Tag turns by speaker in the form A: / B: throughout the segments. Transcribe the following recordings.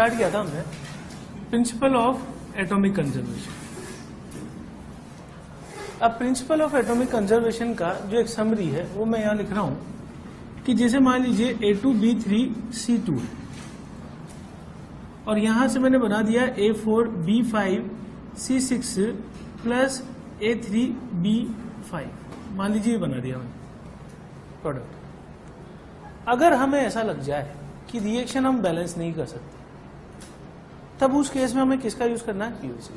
A: Start किया था हमने प्रिंसिपल ऑफ एटॉमिक कंजर्वेशन। अब प्रिंसिपल ऑफ एटॉमिक कंजर्वेशन का जो एक समरी है वो मैं यहां लिख रहा हूं कि जैसे मान लीजिए A2B3C2 और यहां से मैंने बना दिया A4B5C6 प्लस A3B5, मान लीजिए बना दिया मैंने प्रोडक्ट। अगर हमें ऐसा लग जाए कि रिएक्शन हम बैलेंस नहीं कर सकते, तब उस केस में हमें किसका यूज करना है? पीओसी।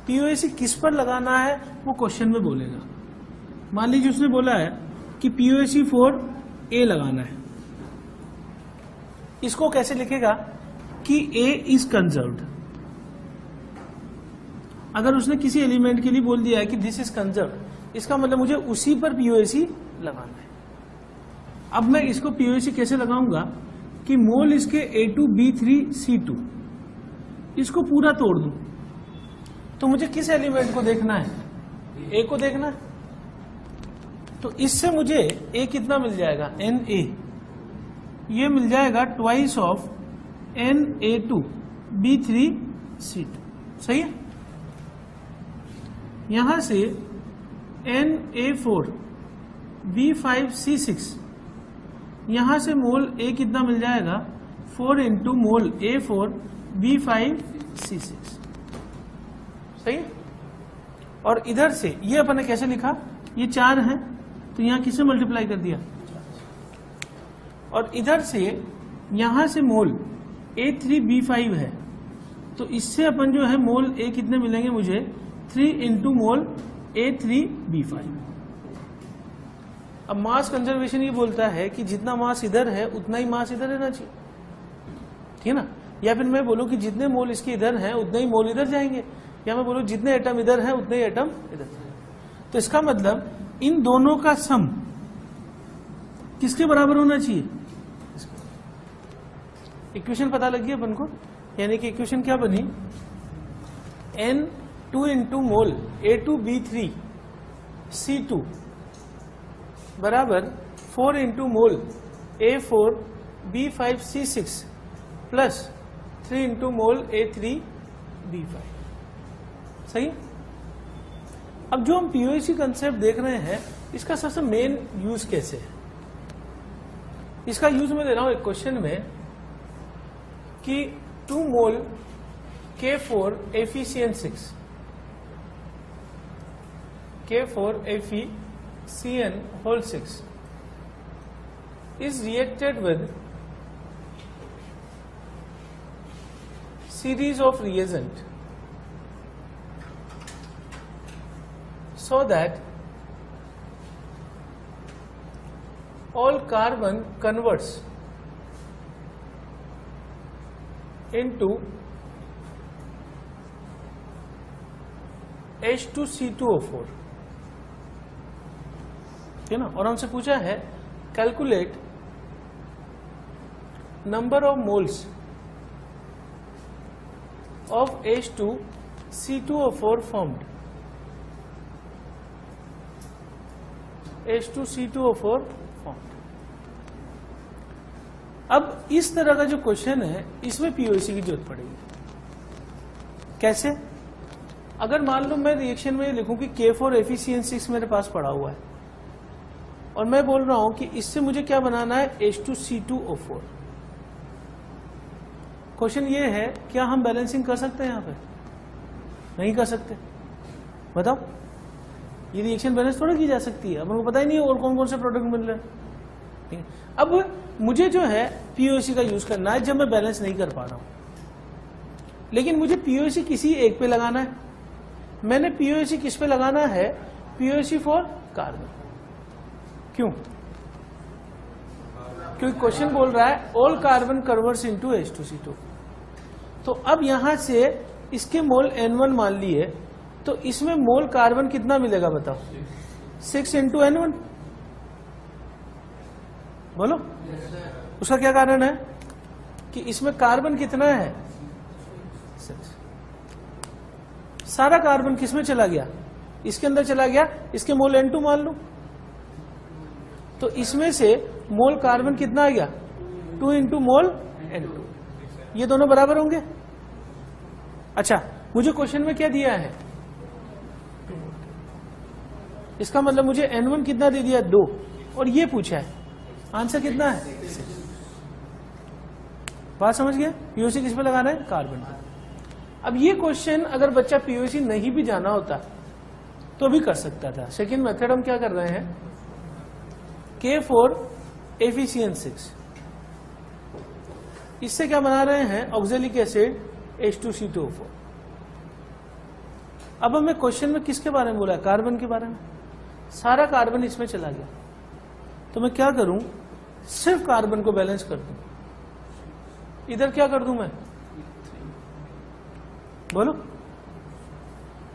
A: पीओसी किस पर लगाना है वो क्वेश्चन में बोलेगा। मान लीजिए उसने बोला है कि पीओसी फॉर ए लगाना है, इसको कैसे लिखेगा कि ए इज कंजर्व्ड। अगर उसने किसी एलिमेंट के लिए बोल दिया है कि दिस इज कंजर्व्ड, इसका मतलब मुझे उसी पर पीओसी लगाना है। अब मैं इसको पीओसी कैसे लगाऊंगा कि मोल इसके A2B3C2 इसको पूरा तोड़ दूं, तो मुझे किस एलिमेंट को देखना है? ए को देखना है। तो इससे मुझे ए कितना मिल जाएगा? Na। ये मिल जाएगा ट्वाइस ऑफ Na2B3C2। सही है। यहां से Na4B5C6, यहां से मोल ए कितना मिल जाएगा? 4 इंटू मोल A4B5C6। सही है। और इधर से ये अपन ने कैसे लिखा? ये 4 है तो यहां किसे मल्टीप्लाई कर दिया? और इधर से यहां से मोल A3B5 है, तो इससे अपन जो है मोल ए कितने मिलेंगे मुझे? 3 इंटू मोल A3B5। अब मास कंजर्वेशन ये बोलता है कि जितना मास इधर है उतना ही मास इधर रहना चाहिए, ठीक है ना। या फिर मैं बोलूं कि जितने मोल इसके इधर हैं उतने ही मोल इधर जाएंगे, या मैं बोलूं जितने एटम इधर हैं उतने ही एटम इधर जाएंगे। तो इसका मतलब इन दोनों का सम किसके बराबर होना चाहिए? इक्वेशन पता लगी अपन को, यानी कि इक्वेशन क्या बनी? N2 इंटू मोल A2B3C2 बराबर 4 इंटू मोल A4B5C6 प्लस 3 इंटू मोल A3B5। सही। अब जो हम पीओसी कंसेप्ट देख रहे हैं, इसका सबसे मेन यूज कैसे है? इसका यूज मैं दे रहा हूं एक क्वेश्चन में कि 2 मोल K4FeCN6 K4FeCN6 is reacted with series of reagent so that all carbon converts into H2C2O4, ठीक है ना। और हमसे पूछा है calculate number of moles of H2C2O4 formed. H2C2O4 formed. अब इस तरह का जो क्वेश्चन है इसमें पीओसी की जरूरत पड़ेगी। कैसे? अगर मान लो मैं रिएक्शन में लिखूं कि K4FeCN6 मेरे पास पड़ा हुआ है और मैं बोल रहा हूं कि इससे मुझे क्या बनाना है? H2C2O4। क्वेश्चन ये है, क्या हम बैलेंसिंग कर सकते हैं? यहां पे नहीं कर सकते। बताओ, ये रिएक्शन बैलेंस थोड़ा की जा सकती है, अपन को पता ही नहीं है और कौन कौन से प्रोडक्ट मिल रहे हैं। अब मुझे जो है पीओसी का यूज करना है जब मैं बैलेंस नहीं कर पा रहा हूं, लेकिन मुझे पीओसी किसी एक पे लगाना है। मैंने पीओसी किस पे लगाना है? POC for carbon. क्यों? क्योंकि क्वेश्चन बोल रहा है all carbon converts into H2C2। तो अब यहां से इसके मोल N1 मान लिए, तो इसमें मोल कार्बन कितना मिलेगा बताओ? 6 इंटू N1। बोलो। उसका क्या कारण है कि इसमें कार्बन कितना है? 6। सारा कार्बन किसमें चला गया? इसके अंदर चला गया। इसके मोल N2 मान लो, तो इसमें से मोल कार्बन कितना आ गया? 2 इंटू मोल N2। ये दोनों बराबर होंगे। अच्छा, मुझे क्वेश्चन में क्या दिया है, इसका मतलब मुझे N1 कितना दे दिया, 2, और ये पूछा है आंसर कितना है, 6। बात समझ गया। पीओसी किस पे लगाना है, कार्बन पे। अब ये क्वेश्चन अगर बच्चा पीओसी नहीं भी जाना होता तो भी कर सकता था। सेकेंड मेथड हम क्या कर रहे हैं, K4 FeCN6, इससे क्या बना रहे हैं, ऑक्जेलिक एसिड H2C2O4। अब हमें क्वेश्चन में किसके बारे में बोला है, कार्बन के बारे में। सारा कार्बन इसमें चला गया, तो मैं क्या करूं, सिर्फ कार्बन को बैलेंस कर दूं। इधर क्या कर दूं मैं, बोलो,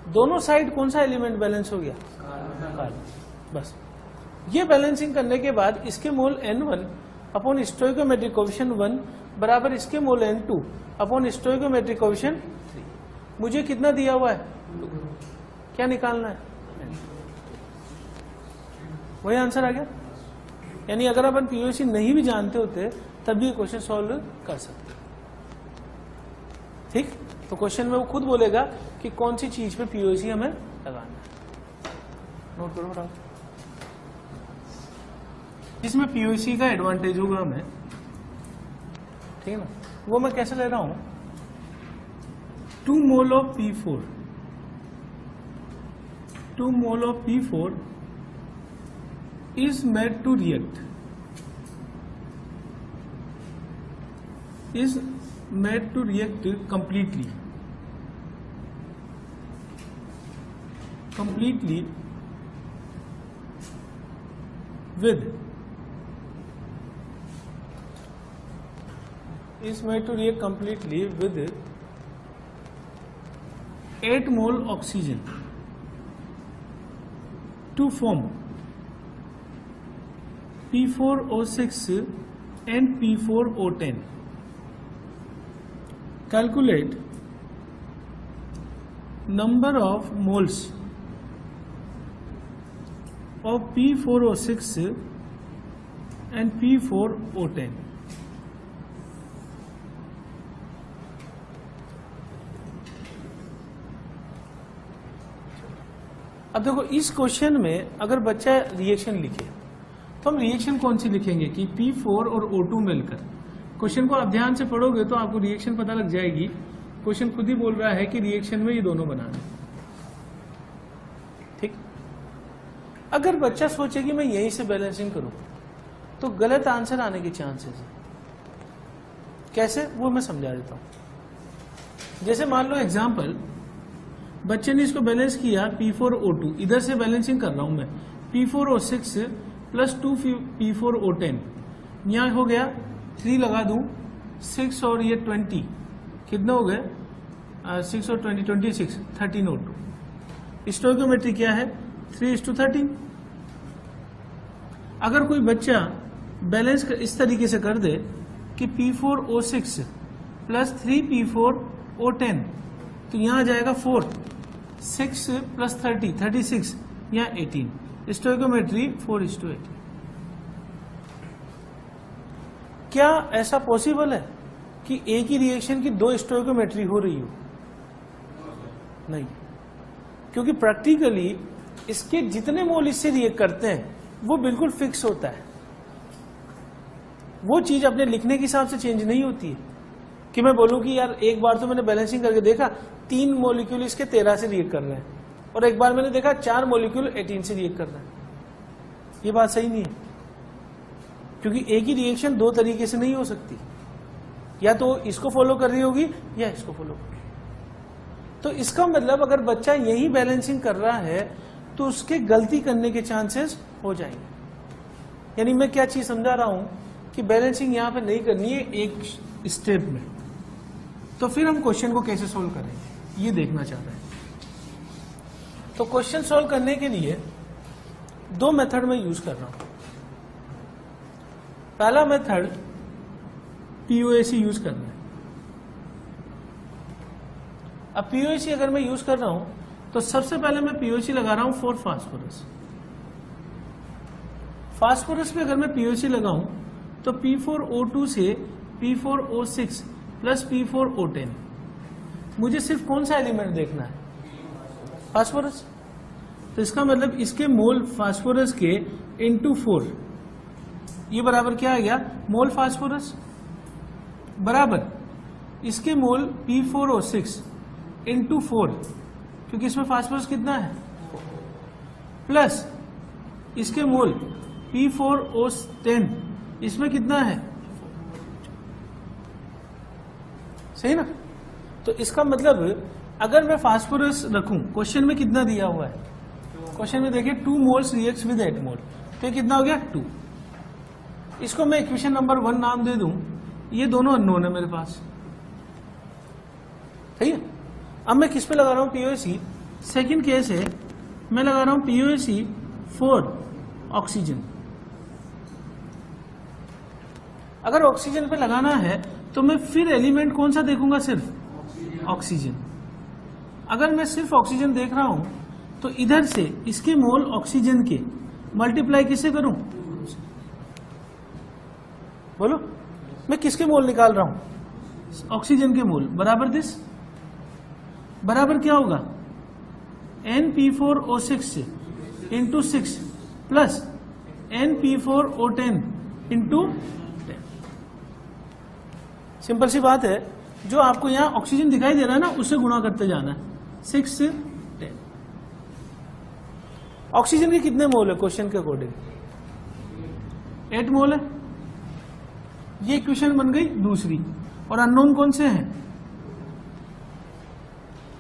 A: दोनों साइड कौन सा एलिमेंट बैलेंस हो गया, कार्बन। बस ये बैलेंसिंग करने के बाद इसके मोल N1 अपॉन स्टोइकोमेट्रिक कोएफिशिएंट 1 बराबर इसके मोल N2 अपॉन स्टोइकोमेट्रिक कोएफिशिएंट 3। मुझे कितना दिया हुआ है, क्या निकालना है, वही आंसर आ गया। यानी अगर अपन पीओसी नहीं भी जानते होते तब भी क्वेश्चन सॉल्व कर सकते। ठीक, तो क्वेश्चन में वो खुद बोलेगा कि कौन सी चीज पे पीओसी हमें लगाना है। नोट करो फटाफट। इसमें पीओसी का एडवांटेज होगा हमें, ठीक है ना, वो मैं कैसे ले रहा हूं, 2 mole of P4, 2 mole of P4 is made to react, is made to react completely with, is made to react completely with 8 mole oxygen to form P4O6 and P4O10. Calculate number of moles of P4O6 and P4O10. अब देखो, इस question में अगर बच्चा reaction लिखे तो हम reaction कौन सी लिखेंगे कि P4 और O2 मिलकर। क्वेश्चन को आप ध्यान से पढ़ोगे तो आपको रिएक्शन पता लग जाएगी। क्वेश्चन खुद ही बोल रहा है कि रिएक्शन में ये दोनों बनाना। ठीक, अगर बच्चा सोचे कि मैं यहीं से बैलेंसिंग करूं तो गलत आंसर आने के चांसेस है। कैसे, वो मैं समझा देता हूं। जैसे मान लो एग्जांपल, बच्चे ने इसको बैलेंस किया P4O2, इधर से बैलेंसिंग कर रहा हूं मैं, P4O6 प्लस 2 P4O10, यहां हो गया 3 लगा दूं, 6 और ये 20, कितना हो गए, 6 और 20 26, 13O2। स्टोइकोमेट्री क्या है, 3:13। अगर कोई बच्चा बैलेंस इस तरीके से कर दे कि P4O6 प्लस 3 P4O10, तो यहां आ जाएगा 4, 6 प्लस 30, 36, यहाँ 18। स्टोइकोमेट्री 4:18। क्या ऐसा पॉसिबल है कि एक ही रिएक्शन की 2 स्टोइकोमेट्री हो रही हो? नहीं, क्योंकि प्रैक्टिकली इसके जितने मोल इससे रिएक्ट करते हैं वो बिल्कुल फिक्स होता है। वो चीज अपने लिखने के हिसाब से चेंज नहीं होती है कि मैं बोलूं कि यार एक बार तो मैंने बैलेंसिंग करके देखा 3 मॉलिक्यूल इसके 13 से रिएक्ट कर रहे हैं और एक बार मैंने देखा 4 मॉलिक्यूल 18 से रिएक्ट कर रहे हैं। ये बात सही नहीं है, क्योंकि एक ही रिएक्शन 2 तरीके से नहीं हो सकती, या तो इसको फॉलो कर रही होगी या इसको फॉलो कर रही होगी। तो इसका मतलब अगर बच्चा यही बैलेंसिंग कर रहा है तो उसके गलती करने के चांसेस हो जाएंगे। यानी मैं क्या चीज समझा रहा हूं कि बैलेंसिंग यहां पे नहीं करनी है एक स्टेप में। तो फिर हम क्वेश्चन को कैसे सोल्व करेंगे ये देखना चाह रहे हैं। तो क्वेश्चन सोल्व करने के लिए 2 मेथड में यूज कर रहा हूं। पहला मेथड पीओएसी यूज करना है। अब पीओएसी अगर मैं यूज कर रहा हूं तो सबसे पहले मैं पीओएसी लगा रहा हूं फॉर फास्फोरस। फास्फोरस पे अगर मैं पीओएसी लगाऊं तो P4O2 से P4O6 प्लस P4O10। मुझे सिर्फ कौन सा एलिमेंट देखना है? फास्फोरस। तो इसका मतलब इसके मोल फास्फोरस के इंटू 4, ये बराबर क्या आ गया? मोल फास्फोरस बराबर इसके मोल P4O6 इंटू 4, क्योंकि इसमें फास्फोरस कितना है? प्लस इसके मोल P4O10, इसमें कितना है? सही ना? तो इसका मतलब अगर मैं फास्फोरस रखूं, क्वेश्चन में कितना दिया हुआ है? क्वेश्चन में देखिए 2 मोल्स रिएक्ट्स विद 8 मोल, तो ये कितना हो गया? 2। इसको मैं इक्वेशन नंबर 1 नाम दे दूं, ये दोनों अननोन है मेरे पास, सही है। अब मैं किस पे लगा रहा हूं? POC। सेकंड केस है, मैं लगा रहा हूं POC फॉर ऑक्सीजन। अगर ऑक्सीजन पे लगाना है तो मैं फिर एलिमेंट कौन सा देखूंगा? सिर्फ ऑक्सीजन। अगर मैं सिर्फ ऑक्सीजन देख रहा हूं तो इधर से इसके मोल ऑक्सीजन के मल्टीप्लाई किससे करूं? बोलो, मैं किसके मोल निकाल रहा हूं? ऑक्सीजन के मोल बराबर दिस, बराबर क्या होगा? NP4O6 से into 6 plus NP4O10 into 10। Simple सी बात है, जो आपको यहां ऑक्सीजन दिखाई दे रहा है ना, उससे गुणा करते जाना है, 6 से 10। ऑक्सीजन के कितने मोल है क्वेश्चन के अकॉर्डिंग? 8 मोल है। ये इक्वेशन बन गई दूसरी। और अननोन कौन से हैं?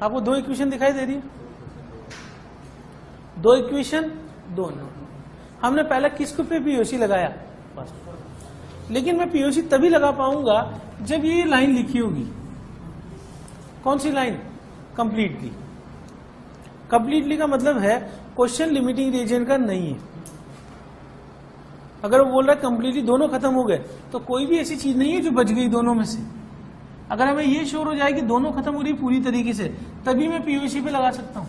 A: आपको 2 इक्वेशन दिखाई दे रही है, 2 इक्वेशन, 2 अननोन। हमने पहले किसको पे POC लगाया? लेकिन मैं POC तभी लगा पाऊंगा जब ये लाइन लिखी होगी। कौन सी लाइन? कंप्लीटली। कंप्लीटली का मतलब है क्वेश्चन लिमिटिंग रीजन का नहीं है। अगर वो बोल रहा है कंप्लीटली दोनों खत्म हो गए, तो कोई भी ऐसी चीज नहीं है जो बच गई दोनों में से। अगर हमें ये श्योर हो जाए कि दोनों खत्म हो रही पूरी तरीके से, तभी मैं POC पे लगा सकता हूं।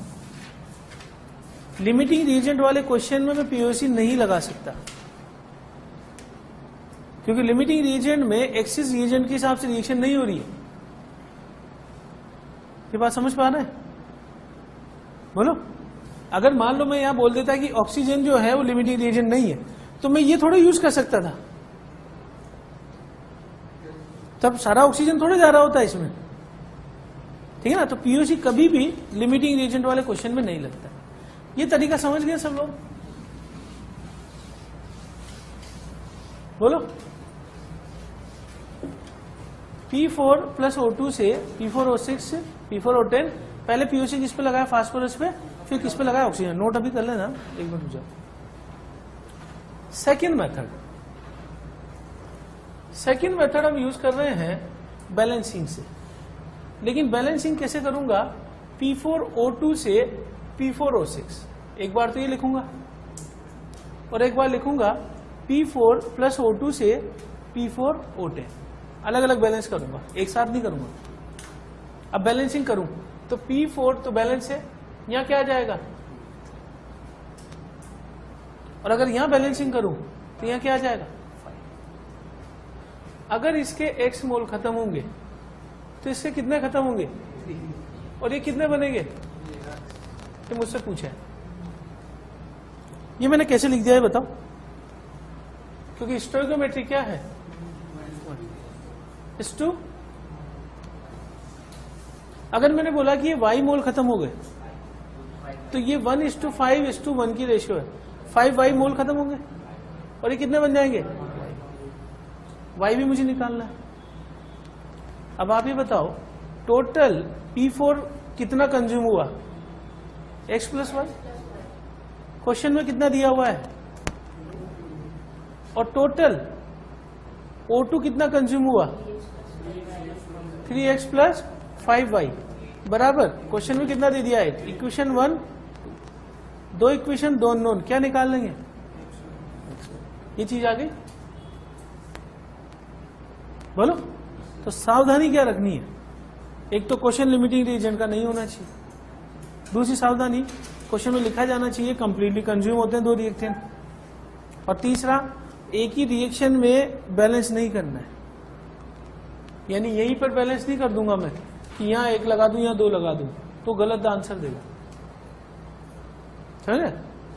A: लिमिटिंग रीजन वाले क्वेश्चन में मैं POC नहीं लगा सकता, क्योंकि लिमिटिंग रीजन में एक्सिस रीजन के हिसाब से रिएक्शन नहीं हो रही है। ये बात समझ पा रहे हैं? बोलो, अगर मान लो मैं यहां बोल देता कि ऑक्सीजन जो है वो लिमिटिंग रीजन नहीं है, तो मैं ये थोड़ा यूज कर सकता था, तब सारा ऑक्सीजन थोड़ा जा रहा होता है इसमें, ठीक है ना। तो POC कभी भी लिमिटिंग रीजन वाले क्वेश्चन में नहीं लगता। ये तरीका समझ गए सब लोग? बोलो, P4 प्लस O2 से P4O6 से P4O10, पहले POC किस पे लगाया? फास्फोरस पे, फिर किस पे लगाया? ऑक्सीजन। नोट अभी कर लेना, एक मिनट रुक जाओ। सेकेंड मेथड हम यूज कर रहे हैं बैलेंसिंग से। लेकिन बैलेंसिंग कैसे करूंगा? P4O2 से P4O6। एक बार तो ये लिखूंगा और एक बार लिखूंगा P4 प्लस O2 से P4O10। अलग अलग बैलेंस करूंगा, एक साथ नहीं करूंगा। अब बैलेंसिंग करूं तो P4 तो बैलेंस है, यहां क्या आ जाएगा? और अगर यहां बैलेंसिंग करूं तो यहां क्या आ जाएगा? 5। अगर इसके X मोल खत्म होंगे तो इससे कितने खत्म होंगे? 3। और ये कितने बनेंगे? तो मुझसे पूछा है, ये मैंने कैसे लिख दिया है बताओ? क्योंकि स्टोइकोमेट्री क्या है? S2। अगर मैंने बोला कि ये Y मोल खत्म हो गए, तो ये 1:5:1 की रेशियो है। 5 Y मोल खत्म होंगे और ये कितने बन जाएंगे? Y भी मुझे निकालना है। अब आप ये बताओ, टोटल P4 कितना कंज्यूम हुआ? X+1। क्वेश्चन में कितना दिया हुआ है? और टोटल O2 कितना कंज्यूम हुआ? 3X प्लस 5Y बराबर क्वेश्चन में कितना दे दिया है? इक्वेशन 1, 2 इक्वेशन 2 नोन, क्या निकाल लेंगे? ये चीज आ गई। बोलो, तो सावधानी क्या रखनी है? एक तो क्वेश्चन लिमिटिंग रीजन का नहीं होना चाहिए, दूसरी सावधानी क्वेश्चन में लिखा जाना चाहिए कंप्लीटली कंज्यूम होते हैं 2 रिएक्टेंट, और तीसरा एक ही रिएक्शन में बैलेंस नहीं करना है। यानी यहीं पर बैलेंस नहीं कर दूंगा मैं कि यहाँ 1 लगा दूं या 2 लगा दूं, तो गलत आंसर देगा, समझे?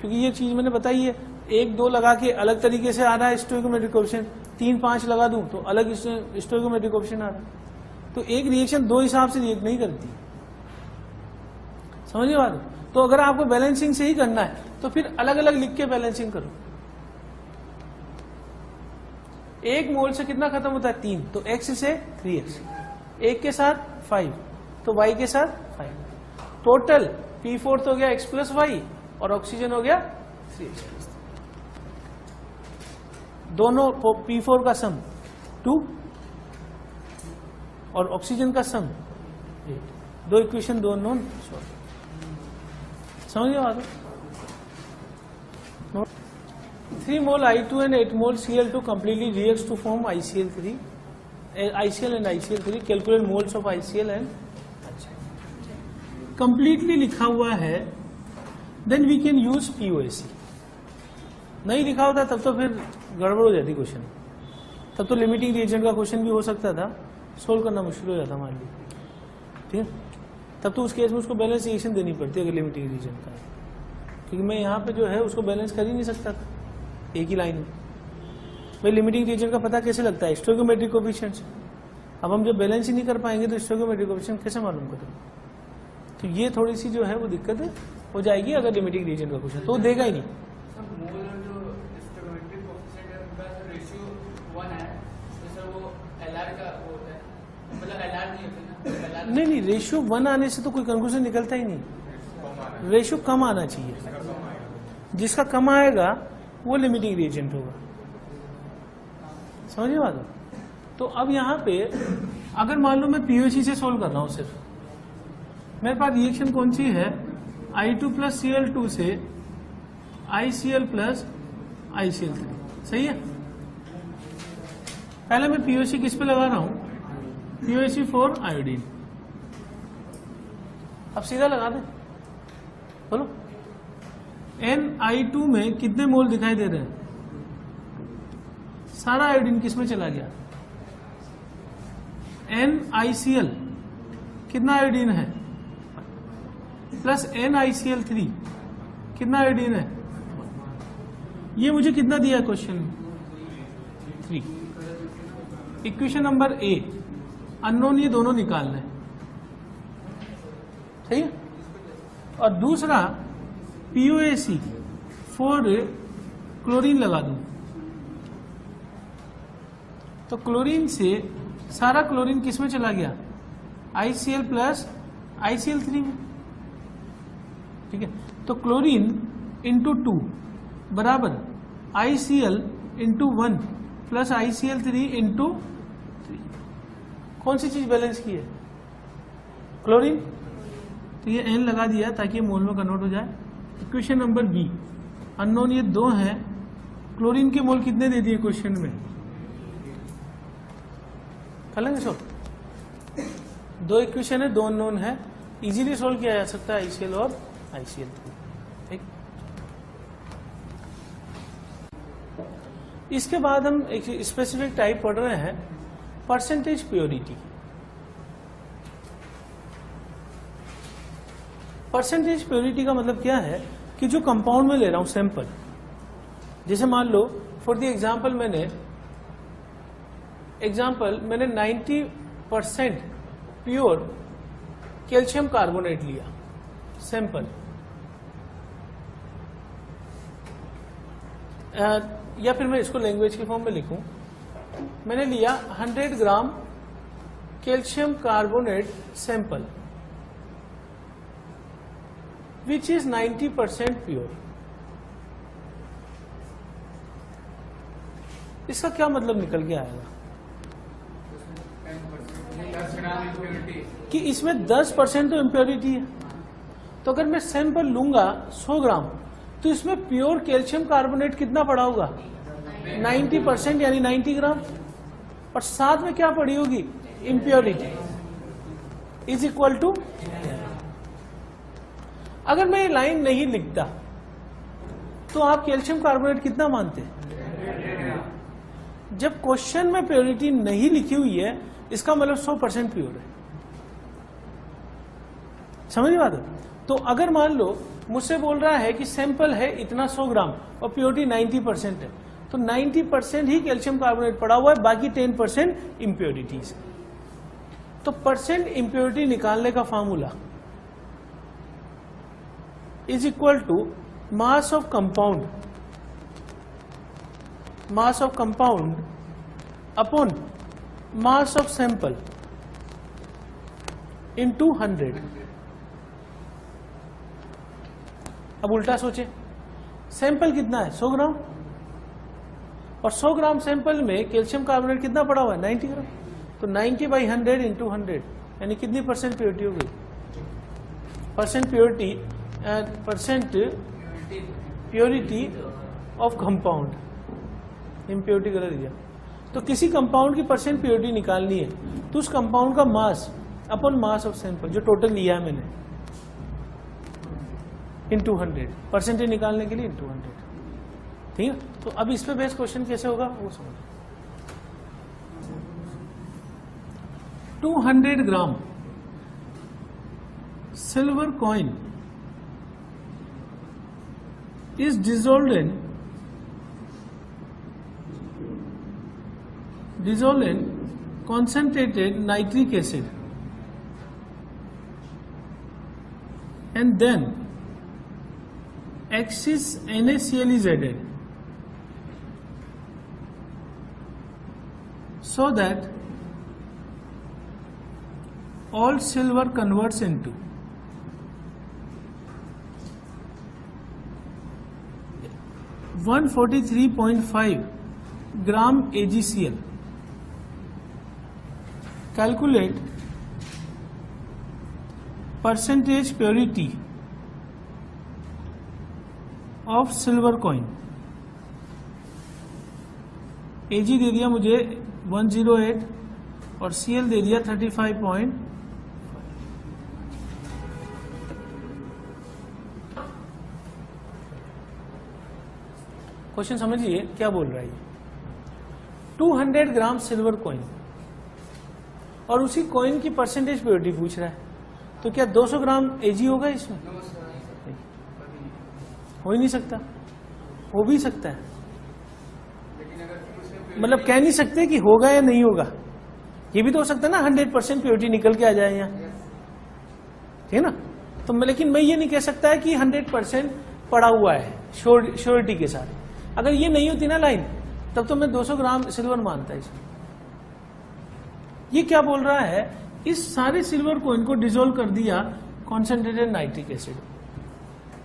A: क्योंकि ये चीज मैंने बताई है, 1 2 लगा के अलग तरीके से आ रहा है स्टोइकोमेट्रिक कोएफिशिएंट, 3 5 लगा दूं तो अलग स्टोइकोमेट्रिक कोएफिशिएंट आ रहा है। तो एक रिएक्शन 2 हिसाब से रिएक्ट नहीं करती, समझिए बात? तो अगर आपको बैलेंसिंग से ही करना है तो फिर अलग अलग लिख के बैलेंसिंग करो। 1 मोल से कितना खत्म होता है? 3, तो x से 3x, 1 के साथ 5, तो y के साथ 5, टोटल P4 तो हो गया x प्लस वाई और ऑक्सीजन हो गया 3x। दोनों P4 का सम 2 और ऑक्सीजन का सम 8, 2 इक्वेशन 2 नोन सॉल्व। समझिए बात? 3 मोल I2 and 8 mole Cl2 completely reacts to form ICl3, ICl and ICl3. Calculate moles of ICl and completely लिखा हुआ है, then we can use POAC. नहीं लिखा होता तब तो फिर गड़बड़ हो जाती क्वेश्चन, तब तो लिमिटिंग रिएजेंट का क्वेश्चन भी हो सकता था, सोल्व करना मुश्किल हो जाता मान लीजिए, ठीक है? तब तो उस केस में उसको बैलेंस रिएक्शन देनी पड़ती है अगर लिमिटिंग रिएजेंट का है, क्योंकि मैं यहाँ पे जो है उसको बैलेंस कर ही नहीं सकता था एक ही लाइन में। भाई लिमिटिंग रिएजेंट का पता कैसे लगता है? स्टोइकोमेट्रिक कोएफिशिएंट से। अब हम जब बैलेंस ही नहीं कर पाएंगे तो स्टोइकोमेट्रिक कोएफिशिएंट कैसे मालूम करेंगे? तो ये थोड़ी सी जो है वो दिक्कत हो जाएगी अगर लिमिटिंग रिएजेंट का क्वेश्चन, तो देगा ही नहीं। नहीं, रेशियो 1 आने से तो कोई कंक्लूजन निकलता ही नहीं, रेशियो कम आना चाहिए, जिसका कम आएगा वो लिमिटिंग रिएजेंट होगा, समझिए बात? तो अब यहाँ पे अगर मान लो मैं POC से सोल्व कर रहा हूँ, सिर्फ मेरे पास रिएक्शन कौन सी है? I2 प्लस Cl2 से ICl प्लस ICl3, सही है? पहले मैं POC किस पे लगा रहा हूँ? POC for iodine. अब सीधा लगा दे, बोलो NI2 में कितने मोल दिखाई दे रहे हैं? सारा आयोडीन किस में चला गया? NiCl कितना आयोडीन है? प्लस NiCl3 कितना आयोडीन है? ये मुझे कितना दिया है क्वेश्चन में? 3। इक्वेशन नंबर A, अननोन ये दोनों निकालना है, सही है? और दूसरा POAC फॉर क्लोरीन लगा दूं, तो क्लोरीन से सारा क्लोरीन किस में चला गया? ICl प्लस ICl3 में, ठीक है? तो क्लोरीन इंटू 2 बराबर ICl into 1 plus ICl3 into 3। कौन सी चीज बैलेंस की है? क्लोरीन, तो ये N लगा दिया ताकि ये मोल में कन्वर्ट हो जाए। इक्वेशन नंबर B, अननोन ये 2 हैं, क्लोरीन के मोल कितने दे दिए क्वेश्चन में? कर लेंगे सो, 2 इक्वेशन है, 2 अननोन है, इजीली सोल्व किया जा सकता है ICl और ICl3, ठीक? इसके बाद हम एक स्पेसिफिक टाइप पढ़ रहे हैं, परसेंटेज प्योरिटी। परसेंटेज प्योरिटी का मतलब क्या है कि जो कंपाउंड में ले रहा हूं सैंपल, जैसे मान लो फॉर द एग्जांपल मैंने 90% प्योर कैल्शियम कार्बोनेट लिया सैंपल, या फिर मैं इसको लैंग्वेज की फॉर्म में लिखूं, मैंने लिया 100 ग्राम calcium carbonate sample which is 90% pure. इसका क्या मतलब निकल के आएगा? कि इसमें 10% तो इम्प्योरिटी है, तो अगर मैं सैंपल लूंगा 100 ग्राम तो इसमें प्योर कैल्शियम कार्बोनेट कितना पड़ा होगा? 90%, यानी 90 ग्राम, और साथ में क्या पड़ी होगी? Impurity is equal to. अगर मैं ये लाइन नहीं लिखता तो आप कैल्शियम कार्बोनेट कितना मानते? जब क्वेश्चन में प्योरिटी नहीं लिखी हुई है इसका मतलब 100% प्योर है। समझ बात है? तो अगर मान लो मुझसे बोल रहा है कि सैंपल है इतना 100 ग्राम और प्योरिटी 90% है, तो 90% ही कैल्शियम कार्बोनेट पड़ा हुआ है, बाकी 10% इम्प्योरिटीज। तो परसेंट इम्प्योरिटी निकालने का formula is equal to mass of compound upon mass of sample into 100। अब उल्टा सोचे, सैंपल कितना है 100 ग्राम और 100 ग्राम सैंपल में कैल्शियम कार्बोनेट कितना पड़ा हुआ है 90 ग्राम, तो 90/100 इंटू 100 यानी कितनी परसेंट प्योरिटी हो गई? Percent purity of compound, impurity गलत दिया। तो किसी कंपाउंड की परसेंट प्योरिटी निकालनी है तो उस कंपाउंड का mass upon mass of sample जो टोटल लिया है मैंने इंटू 100, परसेंटेज निकालने के लिए इंटू 100। ठीक है, तो अब इस पे बेस क्वेश्चन कैसे होगा वो समझो। 200 gram silver coin is dissolved in concentrated nitric acid and then excess NaCl is added so that all silver converts into 143.5 gram AgCl. Calculate percentage purity of silver coin. Ag दे दिया मुझे 108 और Cl दे दिया 35. Question समझिए क्या बोल रहा है ये। 200 ग्राम सिल्वर कॉइन और उसी कॉइन की परसेंटेज प्योरिटी पूछ रहा है, तो क्या 200 ग्राम एजी होगा इसमें? हो ही नहीं सकता। हो भी सकता है, मतलब कह नहीं सकते कि होगा या नहीं होगा। ये भी तो हो सकता है ना 100% प्योरिटी निकल के आ जाए यहाँ, ठीक है ना। तो लेकिन मैं ये नहीं कह सकता है कि 100% पड़ा हुआ है श्योरिटी के साथ। अगर ये नहीं होती ना लाइन तब तो मैं 200 ग्राम सिल्वर मानता है इसमें। ये क्या बोल रहा है, इस सारे सिल्वर को इनको डिसॉल्व कर दिया कॉन्सेंट्रेटेड नाइट्रिक एसिड,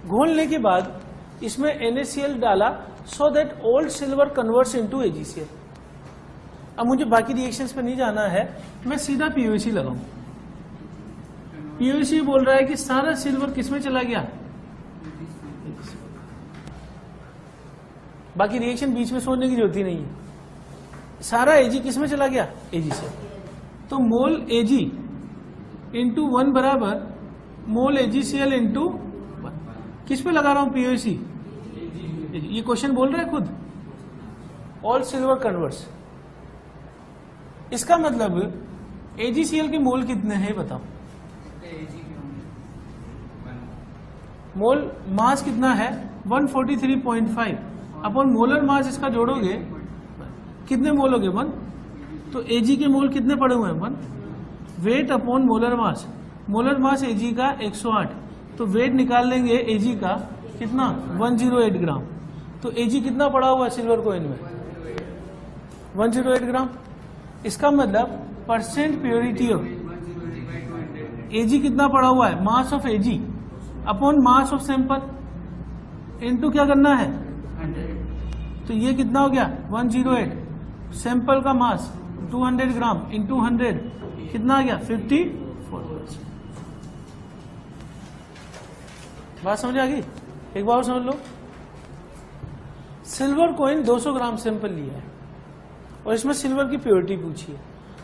A: घोलने के बाद इसमें NaCl डाला so that old silver converts into AgCl। अब मुझे बाकी रिएक्शंस पे नहीं जाना है, मैं सीधा POC लगाऊं। POC बोल रहा है कि सारा सिल्वर किसमें चला गया, बाकी रिएक्शन बीच में सोचने की जरूरत ही नहीं है। सारा Ag किसमें चला गया, AgCl। तो मोल Ag इंटू 1 बराबर मोल AgCl इंटू 1। किस पे लगा रहा हूं POC? ये क्वेश्चन बोल रहा है खुद, ऑल सिल्वर कन्वर्ट्स। इसका मतलब AgCl के मोल कितने हैं बताओ? मोल मास कितना है 143.5 अपन मोलर मास इसका जोड़ोगे कितने मोल हो गए 1। तो Ag के मोल कितने पड़े हुए हैं 1। Weight upon molar mass, molar mass Ag का 108, तो वेट निकाल लेंगे Ag का कितना 108 ग्राम। तो Ag कितना पड़ा हुआ है सिल्वर कॉइन में 108 ग्राम। इसका मतलब परसेंट प्योरिटी ऑफ Ag कितना पड़ा हुआ है, mass of Ag upon mass of sample into क्या करना है, तो ये कितना हो गया 108, सैंपल का मास 200 ग्राम इंटू 100 कितना आ गया 54%। बात समझ आ गई? एक बार समझ लो, सिल्वर कॉइन 200 ग्राम सैंपल लिया है और इसमें सिल्वर की प्योरिटी पूछी है,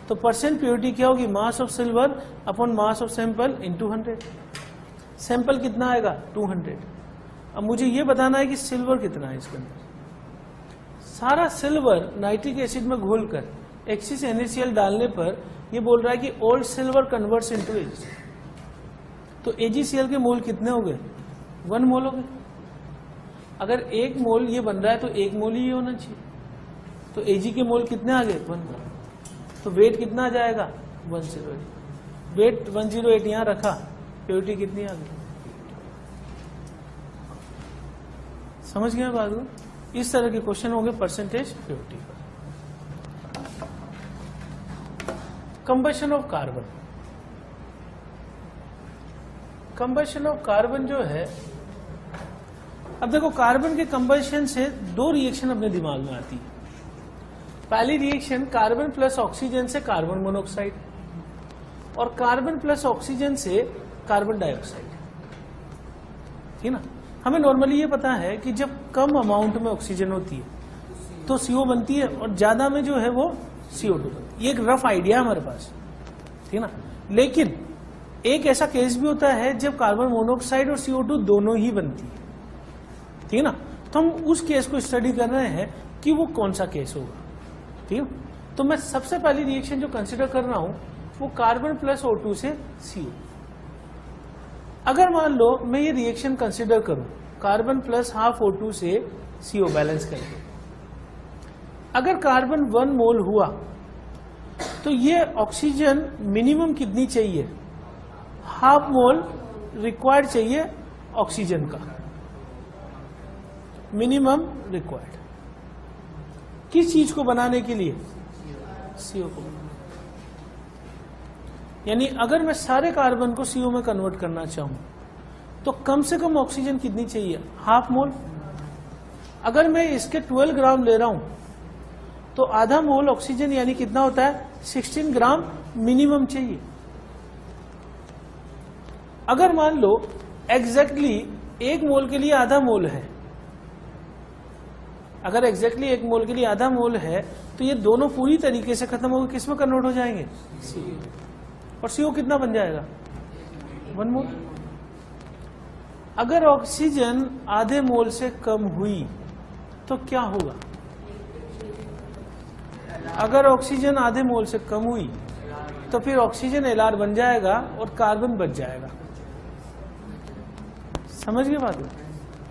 A: तो परसेंट प्योरिटी क्या होगी, mass of silver upon mass of sample into 100। Sample कितना आएगा 200। अब मुझे ये बताना है कि सिल्वर कितना है इसके अंदर। सारा सिल्वर नाइट्रिक एसिड में घोलकर एक्सिस NaCl डालने पर ये बोल रहा है कि old silver converts into AgCl। तो AgCl के मोल कितने हो गए? 1 मोल हो गए। अगर 1 मोल ये बन रहा है तो 1 मोल ही होना चाहिए। तो Ag के मोल कितने आ गए? 1 मोल। तो वेट कितना आ जाएगा? 108। वेट 108 यहां रखा, प्योरिटी कितनी आ गई? समझ गए बात को? इस तरह के क्वेश्चन होंगे परसेंटेज प्योरिटी पर। Combustion of carbon. Combustion of carbon जो है, अब देखो कार्बन के कंबशन से 2 रिएक्शन अपने दिमाग में आती है। पहली रिएक्शन कार्बन प्लस ऑक्सीजन से कार्बन मोनोऑक्साइड और कार्बन प्लस ऑक्सीजन से कार्बन डाइऑक्साइड, ठीक ना। हमें नॉर्मली ये पता है कि जब कम अमाउंट में ऑक्सीजन होती है तो CO बनती है और ज्यादा में जो है वो CO2 बनती है। ये एक रफ आइडिया हमारे पास, ठीक ना। लेकिन एक ऐसा केस भी होता है जब कार्बन मोनोऑक्साइड और CO2 दोनों ही बनती है, ठीक है ना। तो हम उस केस को स्टडी कर रहे हैं कि वो कौन सा केस होगा, ठीक है। तो मैं सबसे पहली रिएक्शन जो कंसिडर कर रहा हूं वो कार्बन प्लस O2 से CO। अगर मान लो मैं ये रिएक्शन कंसिडर करूं कार्बन प्लस हाफ O2 से CO बैलेंस करके, अगर कार्बन 1 मोल हुआ तो ये ऑक्सीजन मिनिमम कितनी चाहिए? हाफ मोल रिक्वायर्ड चाहिए ऑक्सीजन का, मिनिमम रिक्वायर्ड। किस चीज को बनाने के लिए? CO को बनाने। यानी अगर मैं सारे कार्बन को CO में कन्वर्ट करना चाहूं तो कम से कम ऑक्सीजन कितनी चाहिए? Half mole. अगर मैं इसके 12 ग्राम ले रहा हूं तो आधा मोल ऑक्सीजन यानी कितना होता है? 16 ग्राम मिनिमम चाहिए। अगर मान लो एग्जैक्टली 1 मोल के लिए आधा मोल है, अगर एग्जैक्टली 1 मोल के लिए आधा मोल है तो ये दोनों पूरी तरीके से खत्म होकर किस में कन्वर्ट हो जाएंगे? CO। और CO कितना बन जाएगा? 1 मोल। अगर ऑक्सीजन आधे मोल से कम हुई तो क्या होगा? अगर ऑक्सीजन आधे मोल से कम हुई तो फिर ऑक्सीजन Lr बन जाएगा और कार्बन बच जाएगा। समझ गए बात?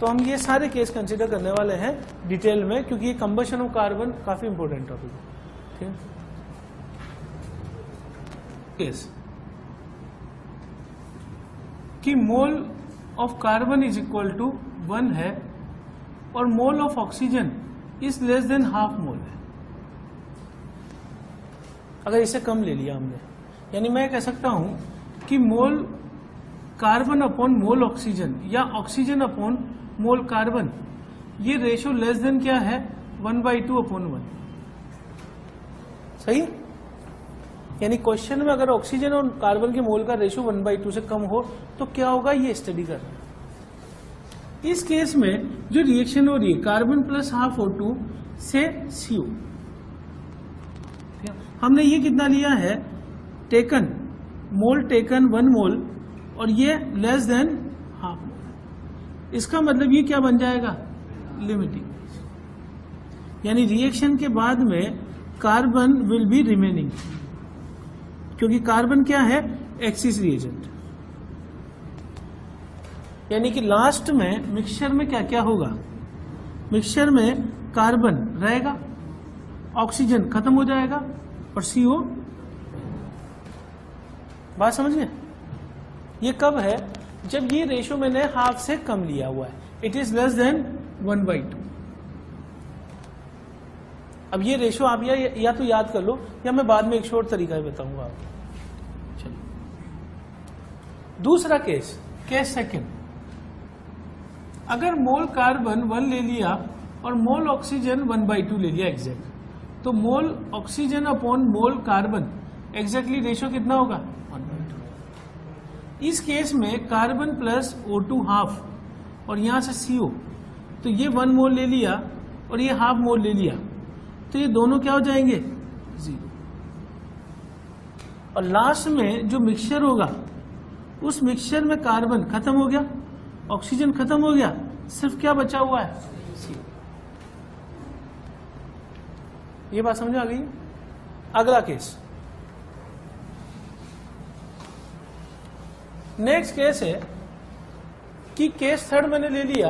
A: तो हम ये सारे केस कंसीडर करने वाले हैं डिटेल में, क्योंकि ये कंबशन ऑफ कार्बन काफी इंपॉर्टेंट टॉपिक है। ठीक है, केस कि mole of carbon is equal to 1 है और mole of oxygen is less than half mole है। अगर इसे कम ले लिया हमने, यानी मैं कह सकता हूं कि mole carbon upon mole oxygen या ऑक्सीजन अपॉन मोल कार्बन, ये रेशो लेस देन क्या है? 1/2/1। सही? यानी क्वेश्चन में अगर ऑक्सीजन और कार्बन के मोल का रेशो 1/2 से कम हो तो क्या होगा, ये स्टडी करना है। इस केस में जो रिएक्शन हो रही है कार्बन प्लस हाफ O2 से CO, हमने ये कितना लिया है? टेकन मोल, टेकन 1 मोल और ये लेस देन हाफ मोल। इसका मतलब ये क्या बन जाएगा? लिमिटिंग। यानी रिएक्शन के बाद में कार्बन विल बी रिमेनिंग, क्योंकि कार्बन क्या है? Axis reagent. यानी कि लास्ट में मिक्सचर में क्या क्या होगा? मिक्सचर में कार्बन रहेगा, ऑक्सीजन खत्म हो जाएगा और CO। बात समझिए? ये कब है? जब ये रेशो मैंने हाफ से कम लिया हुआ है, इट इज लेस देन 1/2। अब ये रेशो आप या तो याद कर लो या मैं बाद में एक शॉर्ट तरीका बताऊंगा आपको। चलिए दूसरा केस, केस सेकंड। अगर मोल कार्बन 1 ले लिया और मोल ऑक्सीजन 1/2 ले लिया एग्जैक्ट, तो मोल oxygen upon mole carbon exactly ratio कितना होगा? 1/2। इस केस में कार्बन प्लस O2 हाफ और यहां से CO, तो ये 1 मोल ले लिया और ये हाफ मोल ले लिया, तो ये दोनों क्या हो जाएंगे? 0। और लास्ट में जो मिक्सचर होगा उस मिक्सचर में कार्बन खत्म हो गया, ऑक्सीजन खत्म हो गया, सिर्फ क्या बचा हुआ है? CO। ये बात समझ आ गई। अगला केस, नेक्स्ट केस है कि केस थर्ड मैंने ले लिया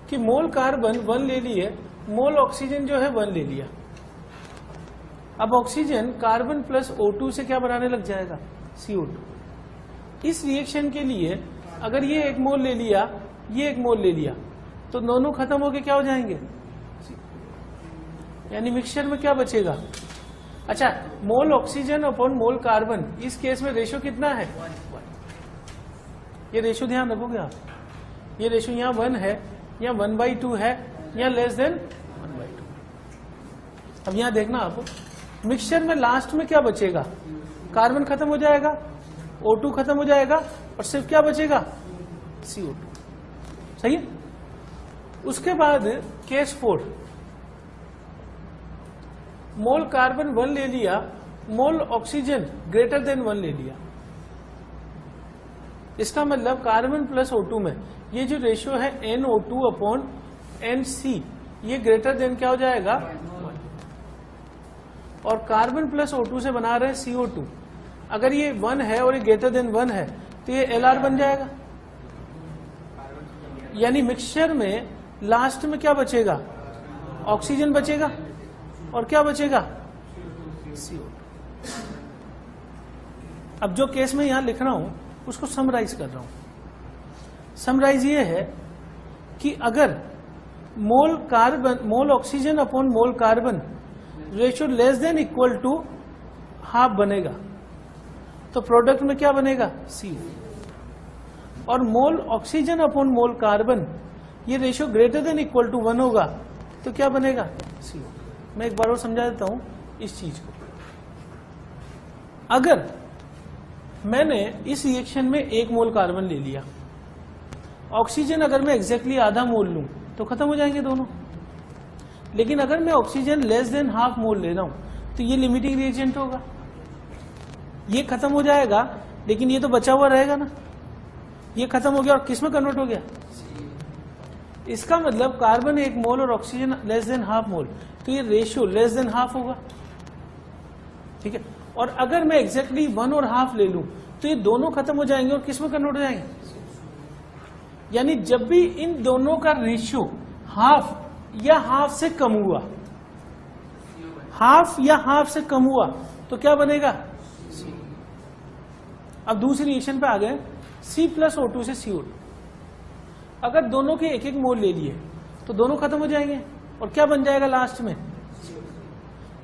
A: कि मोल कार्बन 1 ले लिए, मोल ऑक्सीजन जो है 1 ले लिया। अब ऑक्सीजन कार्बन प्लस O2 से क्या बनाने लग जाएगा, CO2। इस रिएक्शन के लिए अगर ये 1 मोल ले लिया, ये 1 मोल ले लिया, तो दोनों खत्म होके क्या हो जाएंगे, यानी मिक्सचर में क्या बचेगा। अच्छा, मोल ऑक्सीजन अपॉन मोल कार्बन, इस केस में रेशो कितना है, 1। ये रेशो ध्यान रखोगे आप, ये रेशो यहाँ 1 है, यहाँ 1/2 है, यहाँ लेस देन 1/2। अब यहाँ देखना आप, मिक्सचर में लास्ट में क्या बचेगा, कार्बन खत्म हो जाएगा, O2 खत्म हो जाएगा, और सिर्फ क्या बचेगा, CO2। सही है। उसके बाद केस 4, मोल कार्बन 1 ले लिया, मोल ऑक्सीजन ग्रेटर देन 1 ले लिया। इसका मतलब कार्बन प्लस O2 में ये जो रेशियो है NO2 अपॉन NC, ये ग्रेटर देन क्या हो जाएगा, 1। और कार्बन प्लस O2 से बना रहे CO2, अगर ये 1 है और ये ग्रेटर देन 1 है तो ये LR बन जाएगा। यानी मिक्सचर में लास्ट में क्या बचेगा, ऑक्सीजन बचेगा और क्या बचेगा, CO2। अब जो केस में यहां लिख रहा हूं उसको समराइज कर रहा हूं। समराइज ये है कि अगर mole oxygen upon mole carbon ratio less than equal to half बनेगा, तो प्रोडक्ट में क्या बनेगा, CO। और mole oxygen upon mole carbon ये ratio greater than equal to 1 होगा, तो क्या बनेगा, CO। मैं एक बार और समझा देता हूं इस चीज को। अगर मैंने इस रिएक्शन में 1 मोल कार्बन ले लिया, ऑक्सीजन अगर मैं एग्जैक्टली आधा मोल लूं तो खत्म हो जाएंगे दोनों। लेकिन अगर मैं ऑक्सीजन लेस देन हाफ मोल ले रहा हूं तो ये लिमिटिंग रिएजेंट होगा, ये खत्म हो जाएगा, लेकिन ये तो बचा हुआ रहेगा ना। ये खत्म हो गया और किस में कन्वर्ट हो गया, इसका मतलब कार्बन 1 मोल और ऑक्सीजन लेस देन हाफ मोल, तो ये रेशियो लेस देन हाफ होगा। ठीक है। और अगर मैं एग्जैक्टली 1 और हाफ ले लूं तो ये दोनों खत्म हो जाएंगे और किस में कन्वर्ट हो जाएंगे। यानी जब भी इन दोनों का रेशियो हाफ या हाफ से कम हुआ, हाफ या हाफ से कम हुआ, तो क्या बनेगा, अब दूसरी रिएक्शन पे आ गए, C प्लस O2 से CO2। अगर दोनों के 1-1 मोल ले लिए तो दोनों खत्म हो जाएंगे और क्या बन जाएगा लास्ट में,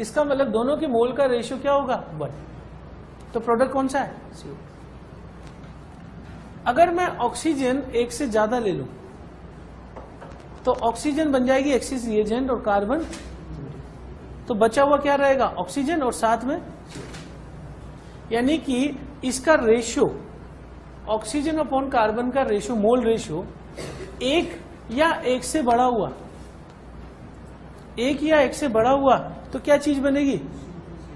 A: इसका मतलब दोनों के मोल का रेशियो क्या होगा, 1। तो प्रोडक्ट कौन सा है, CO। अगर मैं ऑक्सीजन 1 से ज्यादा ले लूं तो ऑक्सीजन बन जाएगी एक्सिस रिएजेंट और कार्बन, तो बचा हुआ क्या रहेगा, ऑक्सीजन और साथ में, यानी कि इसका रेशियो ऑक्सीजन अपॉन कार्बन का रेशियो, मोल रेशियो 1 या 1 से बड़ा हुआ, 1 या 1 से बड़ा हुआ तो क्या चीज बनेगी,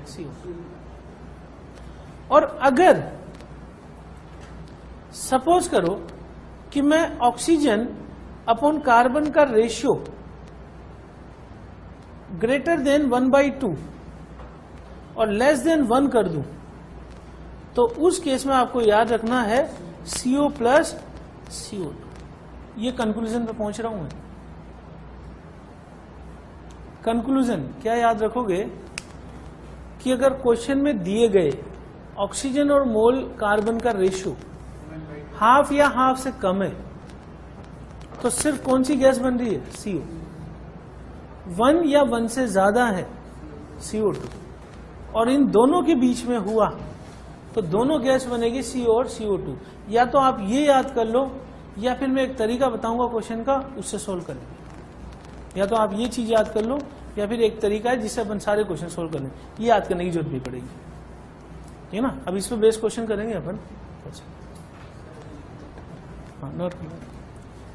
A: CO। और अगर सपोज करो कि मैं ऑक्सीजन अपॉन कार्बन का रेशियो ग्रेटर देन 1/2 और लेस देन 1 कर दूं, तो उस केस में आपको याद रखना है CO प्लस CO2। ये कंक्लूजन पे पहुंच रहा हूं मैं। कंक्लूजन क्या याद रखोगे कि अगर क्वेश्चन में दिए गए ऑक्सीजन और मोल कार्बन का रेशियो हाफ या हाफ से कम है तो सिर्फ कौन सी गैस बन रही है, CO। 1 या 1 से ज्यादा है, CO2। और इन दोनों के बीच में हुआ तो दोनों गैस बनेगी CO और CO2। या तो आप ये याद कर लो या फिर मैं एक तरीका बताऊंगा क्वेश्चन का, उससे सोल्व करेंगे। या तो आप ये चीज याद कर लो या फिर एक तरीका है जिससे अपन सारे क्वेश्चन सोल्व कर लेंगे, ये याद करने की जरूरत नहीं पड़ेगी, ठीक है ना। अब इस पर बेस क्वेश्चन करेंगे अपन। Note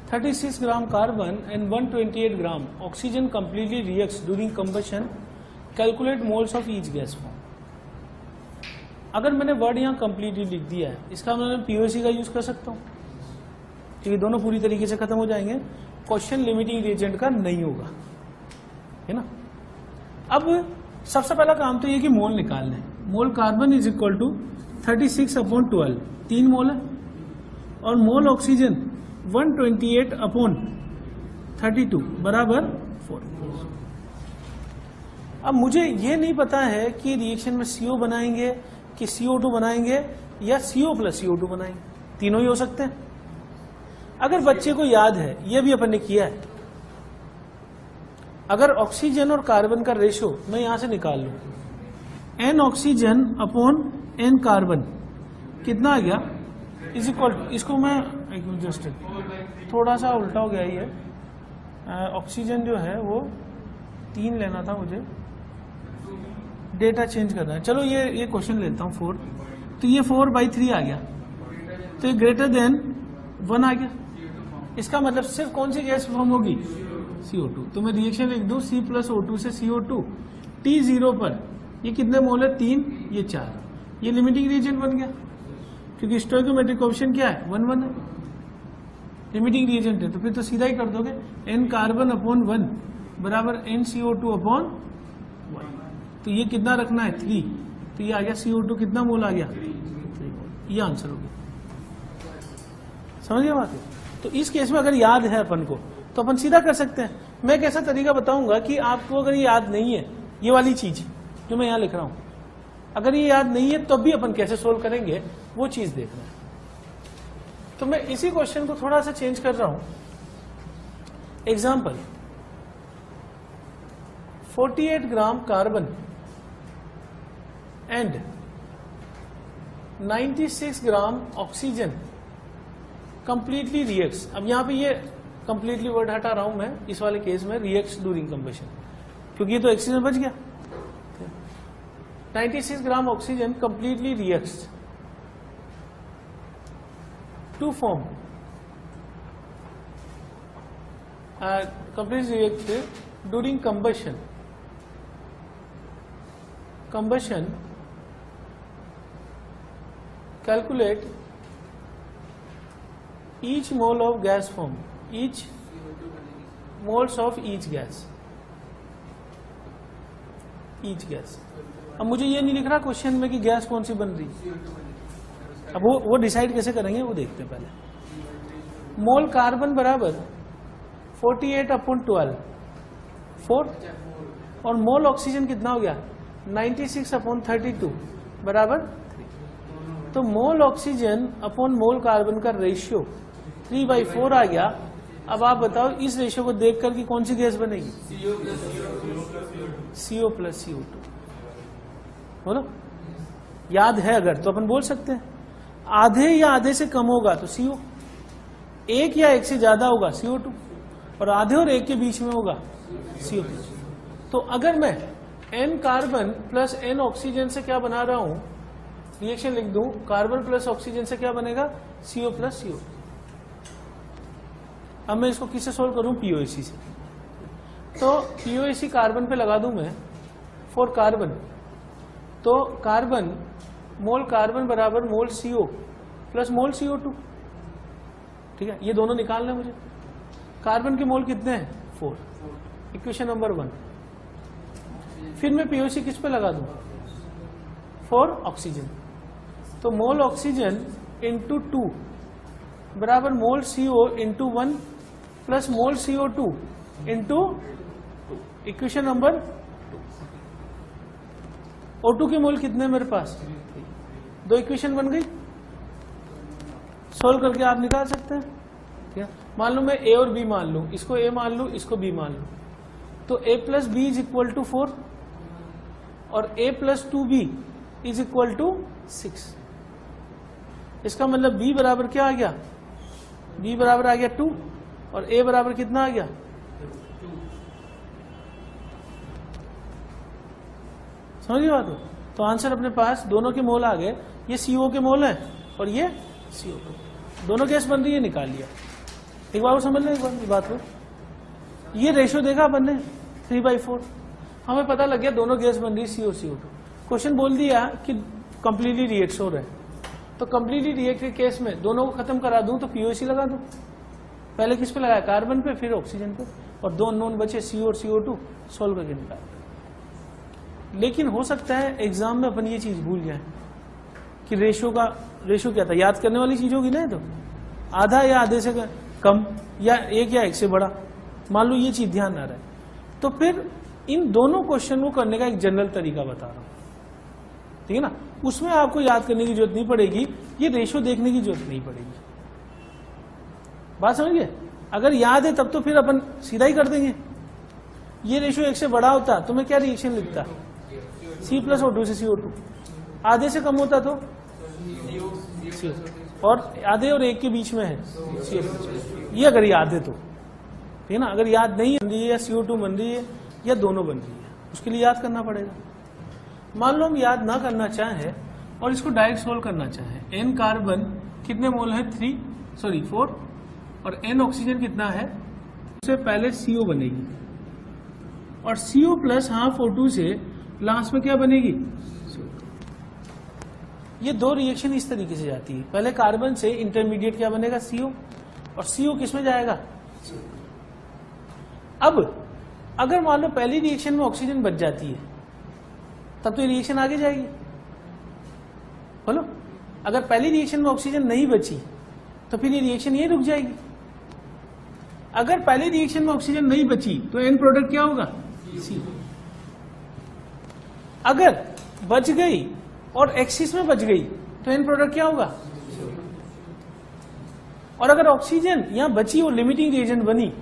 A: 36 gram carbon and 128 gram oxygen completely reacts during combustion, calculate moles of each gas form. अगर मैंने वर्ड यहाँ कंप्लीटली लिख दिया है, इसका मैं POC का यूज कर सकता हूँ, क्योंकि दोनों पूरी तरीके से खत्म हो जाएंगे। क्वेश्चन लिमिटिंग रिएजेंट का नहीं होगा, है ना। अब सबसे पहला काम तो ये कि मोल निकालना है। Mole carbon is equal to 36/12, 3 mole है, और मोल ऑक्सीजन 128/32 बराबर 4। अब मुझे ये नहीं पता है कि रिएक्शन में CO बनाएंगे कि CO2 बनाएंगे या CO प्लस CO2 बनाएंगे, तीनों ही हो सकते हैं। अगर बच्चे को याद है, ये भी अपन ने किया है, अगर ऑक्सीजन और कार्बन का रेशो मैं यहां से निकाल लूं, N oxygen upon N carbon कितना आ गया, इज इक्वल टू, इसको मैं जस्ट थोड़ा सा उल्टा हो गया ही है, ऑक्सीजन जो है वो 3 लेना था मुझे, डेटा चेंज करना है। चलो ये क्वेश्चन लेता हूँ 4, तो ये 4/3 आ गया, तो ये ग्रेटर देन 1 आ गया। इसका मतलब सिर्फ कौन सी गैस फॉर्म होगी, CO2। तो मैं रिएक्शन लिख दूं C प्लस O2 से CO2, T0 पर ये कितने मोल है, 3, ये 4, ये लिमिटिंग रीजन बन गया, क्योंकि स्टोइकोमेट्रिक कोएफिशिएंट क्या है, 1 1 है, लिमिटिंग रीजन है। तो फिर तो सीधा ही कर दोगे, N कार्बन अपॉन 1 बराबर N CO2 अपॉन 1। तो ये कितना रखना है, 3, तो ये आ गया CO2 कितना मोल आ गया, 3 मोल। ये आंसर हो गया, समझ गए बात है। तो इस केस में अगर याद है अपन को तो अपन सीधा कर सकते हैं। मैं एक ऐसा तरीका बताऊंगा कि आपको अगर ये याद नहीं है, ये वाली चीज जो मैं यहां लिख रहा हूं, अगर ये याद नहीं है तब भी अपन कैसे सोल्व करेंगे वो चीज देखना है। तो मैं इसी क्वेश्चन को थोड़ा सा चेंज कर रहा हूं। Example, 48 gram carbon and 96 gram oxygen completely reacts. अब यहां पे ये कंप्लीटली वर्ड हटा रहा हूं मैं, इस वाले केस में रिएक्ट्स ड्यूरिंग कंबशन, क्योंकि ये तो ऑक्सीजन बच गया। 96 gram oxygen completely reacts to form completely reacted during combustion calculate each mole of gas form, each moles of each gas। अब मुझे ये नहीं लिख रहा क्वेश्चन में कि गैस कौन सी बन रही, अब वो डिसाइड कैसे करेंगे वो देखते हैं पहले। मोल कार्बन बराबर 48/12 4, और मोल ऑक्सीजन कितना हो गया, 96/32 बराबर 3। तो मोल ऑक्सीजन अपॉन मोल कार्बन का रेशियो 3/4 आ गया। अब आप बताओ इस रेशियो को देख कर कि कौन सी गैस बनेगी, CO प्लस CO2। बोलो, याद है अगर तो अपन बोल सकते हैं। आधे या आधे से कम होगा तो CO, 1 या 1 से ज्यादा होगा CO2, और आधे और 1 के बीच में होगा CO। तो अगर मैं N carbon plus N oxygen से क्या बना रहा हूं, रिएक्शन लिख दूं, कार्बन प्लस ऑक्सीजन से क्या बनेगा, CO प्लस CO। अब मैं इसको किससे सोल्व करूं, POAC से। तो POAC कार्बन पे लगा दूं मैं फॉर कार्बन, तो कार्बन मोल कार्बन बराबर मोल CO प्लस मोल CO2। ठीक है, ये दोनों निकालना है मुझे। कार्बन के मोल कितने हैं, 4, इक्वेशन नंबर 1। फिर मैं POC किस पे लगा दूं, फॉर ऑक्सीजन, तो मोल ऑक्सीजन इंटू 2 बराबर मोल CO इंटू 1 प्लस मोल CO2 into equation number 2। O2 के मोल कितने मेरे पास, 2 इक्वेशन बन गई, सोल्व करके आप निकाल सकते हैं। ठीक है, मान लो मैं A और B मान लूं, इसको A मान लूं, इसको B मान लूं, तो A plus B is equal to 4 और A plus 2B is equal to 6। इसका मतलब B बराबर क्या आ गया, B बराबर आ गया 2 और A बराबर कितना आ गया 2। समझिए बात हो। तो आंसर अपने पास, दोनों के मोल आ गए, ये CO के मोल है और ये CO2, दोनों गैस बन रही है, निकाल लिया। एक बार समझ लें, एक बार बात को, ये रेशियो देखा अपन ने 3/4, हमें पता लग गया दोनों गैस बन रही है CO CO2। क्वेश्चन बोल दिया कि कंप्लीटली रिएक्ट हो रहे हैं, तो कंप्लीटली रिएक्ट के केस में दोनों को खत्म करा दूं तो POC लगा दूं। पहले किस पे लगाया, कार्बन पे, फिर ऑक्सीजन पे। और 2 अननोन बचे CO और CO2, सोल्व करके निकाल। लेकिन हो सकता है एग्जाम में अपन ये चीज भूल जाए कि रेशो क्या था, याद करने वाली चीज होगी ना, तो आधा या आधे से कम या 1 या 1 से बड़ा, मान लो ये चीज ध्यान आ रहा है, तो फिर इन दोनों क्वेश्चन को करने का एक जनरल तरीका बता रहा हूं, ठीक है ना। उसमें आपको याद करने की जरूरत नहीं पड़ेगी, ये रेशो देखने की जरूरत नहीं पड़ेगी। बात समझिए, अगर याद है तब तो फिर अपन सीधा ही कर देंगे। ये रेशो 1 से बड़ा होता तो मैं क्या रिएक्शन लिखता, C+O2 से CO2, आधे से कम होता तो CO, और आधे और 1 के बीच में है CO+। ये अगर याद है तो, ठीक है ना। अगर याद नहीं बन रही है या CO2 बन रही है या दोनों बन रही है, उसके लिए याद करना पड़ेगा। मान लो हम याद ना करना चाहें और इसको डायरेक्ट सोल्व करना चाहें, n कार्बन कितने मोल है, 4, और n ऑक्सीजन कितना है, उससे पहले CO बनेगी और CO प्लस हाफ O2 से लास्ट में क्या बनेगी, ये 2 रिएक्शन इस तरीके से जाती है। पहले कार्बन से इंटरमीडिएट क्या बनेगा, CO, और CO किस में जाएगा। अब अगर मान लो पहली रिएक्शन में ऑक्सीजन बच जाती है तब तो ये रिएक्शन आगे जाएगी, बोलो। अगर पहली रिएक्शन में ऑक्सीजन नहीं बची तो फिर ये रिएक्शन यही रुक जाएगी। अगर पहली रिएक्शन में ऑक्सीजन नहीं बची तो एंड प्रोडक्ट क्या होगा, CO। अगर बच गई और एक्सिस में बच गई तो एंड प्रोडक्ट क्या होगा, और अगर ऑक्सीजन यहां बची और लिमिटिंग रिएजेंट बनी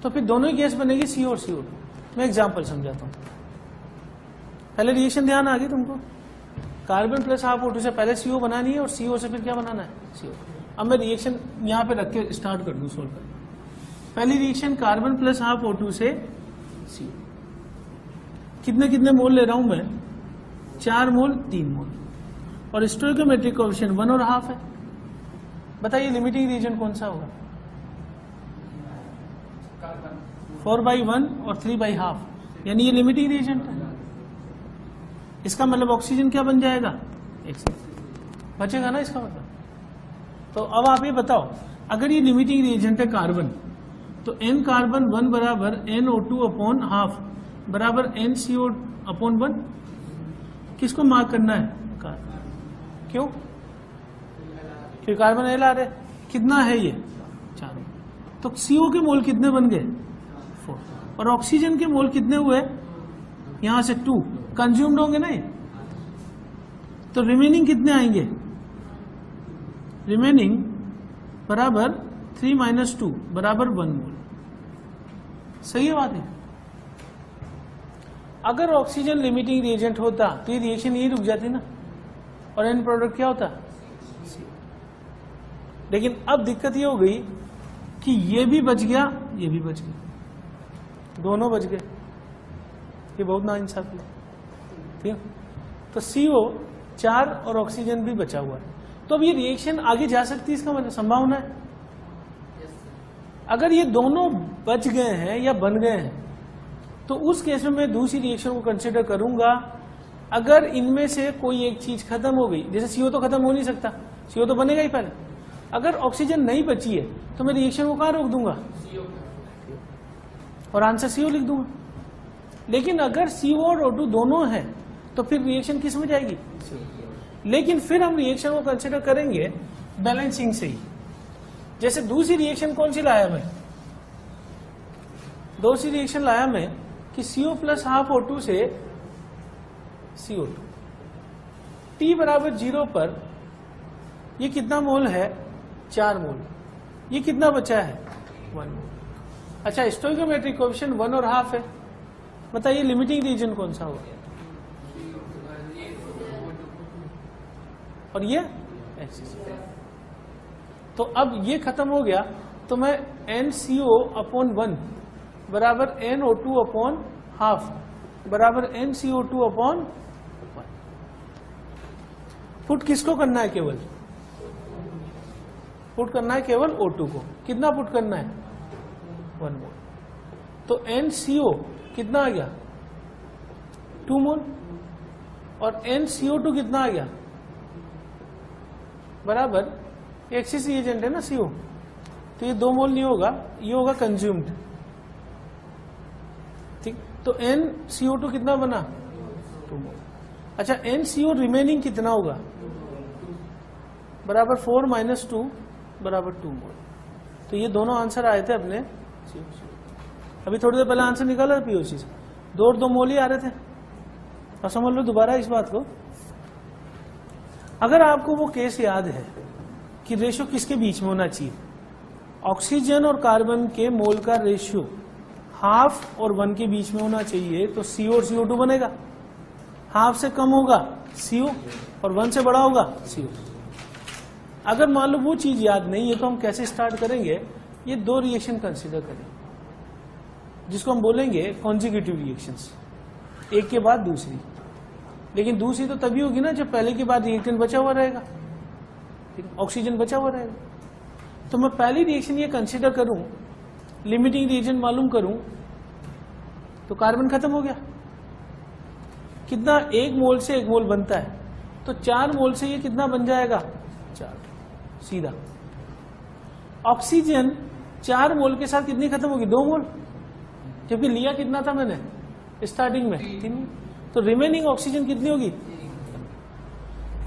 A: तो फिर दोनों ही गैस बनेगी, CO और CO2। मैं एग्जांपल समझाता हूं, पहले रिएक्शन ध्यान आ गई तुमको, कार्बन प्लस हाफ O2 से पहले CO बनानी है और CO से फिर क्या बनाना है, CO। अब मैं रिएक्शन यहां पे रख के स्टार्ट कर दूं सोल्व करना। पहली reaction carbon plus half O2 से CO, कितने कितने मोल ले रहा हूं मैं, 4 मोल 3 मोल, और स्टोइकोमेट्रिक कोएफिशिएंट 1 और हाफ है। बताइए लिमिटिंग रिएजेंट कौन सा होगा, 4/1 और 3/2, यानी ये लिमिटिंग रिएजेंट है। इसका मतलब ऑक्सीजन क्या बन जाएगा, बचेगा ना इसका मतलब। तो अब आप ये बताओ, अगर ये लिमिटिंग रिएजेंट है कार्बन, तो n कार्बन 1 बराबर NO2 अपॉन हाफ बराबर NCO अपॉन 1। किसको मार्क करना है, कार्बन। क्यों, क्योंकि कार्बन एल आ रहे, कितना है ये 4, तो CO के मोल कितने बन गए, 4, और ऑक्सीजन के मोल कितने हुए, यहां से 2 कंज्यूम्ड होंगे नहीं, तो रिमेनिंग कितने आएंगे, रिमेनिंग बराबर 3 - 2 बराबर 1 मोल। सही है बात है। अगर ऑक्सीजन लिमिटिंग रिएजेंट होता तो ये रिएक्शन यही रुक जाती ना, और एंड प्रोडक्ट क्या होता, लेकिन अब दिक्कत ये हो गई कि ये भी बच गया, ये भी बच गया, दोनों बच गए, ये बहुत नाइंसाफी है, ठीक है। तो CO 4 और ऑक्सीजन भी बचा हुआ है, तो अब ये रिएक्शन आगे जा सकती है, इसका मतलब संभावना है। अगर ये दोनों बच गए हैं या बन गए हैं तो उस केस में मैं दूसरी रिएक्शन को कंसिडर करूंगा। अगर इनमें से कोई एक चीज खत्म हो गई, जैसे CO तो खत्म हो नहीं सकता, CO तो बनेगा ही पहले। अगर ऑक्सीजन नहीं बची है तो मैं रिएक्शन को कहां रोक दूंगा, और आंसर CO लिख दूंगा। लेकिन अगर CO और O2 दोनों है तो फिर रिएक्शन किस में जाएगी, लेकिन फिर हम रिएक्शन को कंसिडर करेंगे बैलेंसिंग से ही। जैसे दूसरी रिएक्शन कौन सी लाया मैं, दूसरी रिएक्शन लाया मैं कि CO प्लस हाफ O2 से CO2, T बराबर 0 पर ये कितना मोल है, 4 मोल, ये कितना बचा है, 1 मोल। अच्छा, स्टोइकोमेट्रिक कोएफिशिएंट 1 और हाफ है, बताइए लिमिटिंग रीजन कौन सा होगा, और ये एक्सिस। तो अब ये खत्म हो गया, तो मैं NCO अपॉन 1 बराबर NO2 अपॉन हाफ बराबर NCO2 अपॉन 1। पुट किसको करना है, केवल पुट करना है केवल O2 को। कितना पुट करना है, 1 मोल। तो NCO कितना आ गया, 2 मोल, और NCO2 कितना आ गया, बराबर एक्सिस रिएजेंट है ना CO, तो ये 2 मोल नहीं होगा, ये होगा कंज्यूम्ड, तो NCO2 कितना बना 2 मोल। अच्छा NCO रिमेनिंग कितना होगा बराबर 4 - 2 बराबर 2 मोल। तो ये दोनों आंसर आए थे अपने अभी थोड़ी देर पहले आंसर निकाला पीओसी से 2 और 2 मोल ही आ रहे थे। अब समझ लो दोबारा इस बात को, अगर आपको वो केस याद है कि रेशियो किसके बीच में होना चाहिए, ऑक्सीजन और कार्बन के मोल का रेशियो 1/2 और 1 के बीच में होना चाहिए, तो CO और CO2 बनेगा। 1/2 से कम होगा CO और 1 से बड़ा होगा CO। अगर मान लो वो चीज याद नहीं है तो हम कैसे स्टार्ट करेंगे, ये 2 रिएक्शन कंसीडर करें जिसको हम बोलेंगे कॉन्जिक्यूटिव रिएक्शंस, एक के बाद दूसरी। लेकिन दूसरी तो तभी होगी ना जब पहले के बाद रिएक्टेंट बचा हुआ रहेगा, ऑक्सीजन बचा हुआ रहेगा। तो मैं पहली रिएक्शन ये कंसीडर करूं, लिमिटिंग रिएजेंट मालूम करूं, तो कार्बन खत्म हो गया। कितना 1 मोल से 1 मोल बनता है, तो 4 मोल से ये कितना बन जाएगा 4 सीधा। ऑक्सीजन 4 मोल के साथ कितनी खत्म होगी 2 मोल, जबकि लिया कितना था मैंने स्टार्टिंग में 3। तो रिमेनिंग ऑक्सीजन कितनी होगी।